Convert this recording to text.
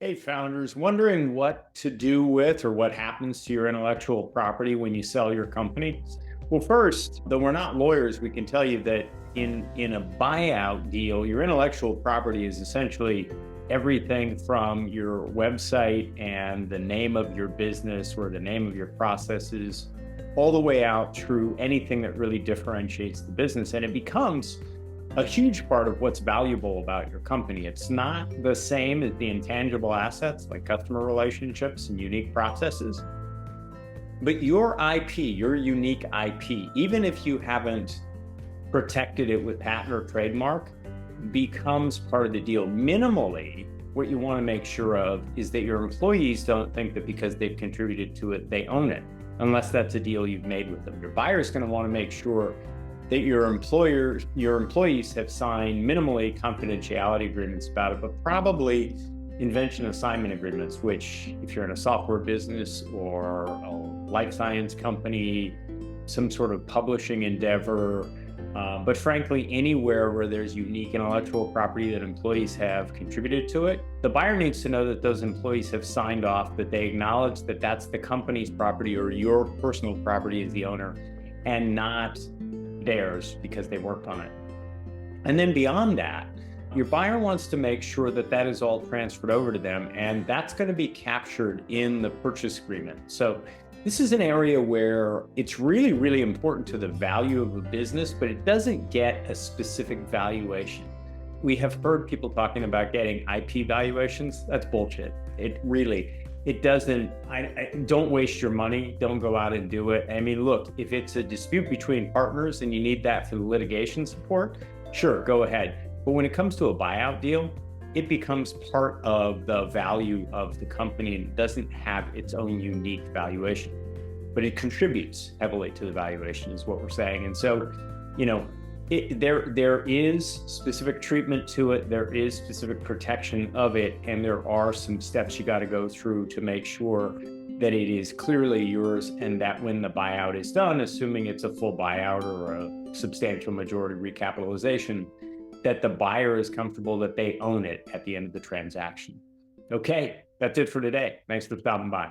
Hey, founders, wondering what to do with or what happens to your intellectual property when you sell your company? Well, first, though we're not lawyers, we can tell you that in a buyout deal, your intellectual property is essentially everything from your website and the name of your business or the name of your processes, all the way out through anything that really differentiates the business. And it becomes a huge part of what's valuable about your company. It's not the same as the intangible assets like customer relationships and unique processes, but your IP, your unique IP, even if you haven't protected it with patent or trademark, becomes part of the deal. Minimally, what you want to make sure of is that your employees don't think that because they've contributed to it, they own it, unless that's a deal you've made with them. Your buyer's going to want to make sure that your employees have signed minimally confidentiality agreements about it, but probably invention assignment agreements, which if you're in a software business or a life science company, some sort of publishing endeavor, but frankly, anywhere where there's unique intellectual property that employees have contributed to it, the buyer needs to know that those employees have signed off, that they acknowledge that that's the company's property or your personal property as the owner and not theirs because they worked on it. And then beyond that, your buyer wants to make sure that that is all transferred over to them, and that's going to be captured in the purchase agreement. So this is an area where it's really, really important to the value of a business, but it doesn't get a specific valuation. We have heard people talking about getting IP valuations. That's bullshit. It doesn't. Don't waste your money. Don't go out and do it. I mean, look, if it's a dispute between partners and you need that for the litigation support, sure, go ahead. But when it comes to a buyout deal, it becomes part of the value of the company and doesn't have its own unique valuation, but it contributes heavily to the valuation is what we're saying. And so, you know, there is specific treatment to it. There is specific protection of it. And there are some steps you got to go through to make sure that it is clearly yours and that when the buyout is done, assuming it's a full buyout or a substantial majority recapitalization, that the buyer is comfortable that they own it at the end of the transaction. Okay, that's it for today. Thanks for stopping by.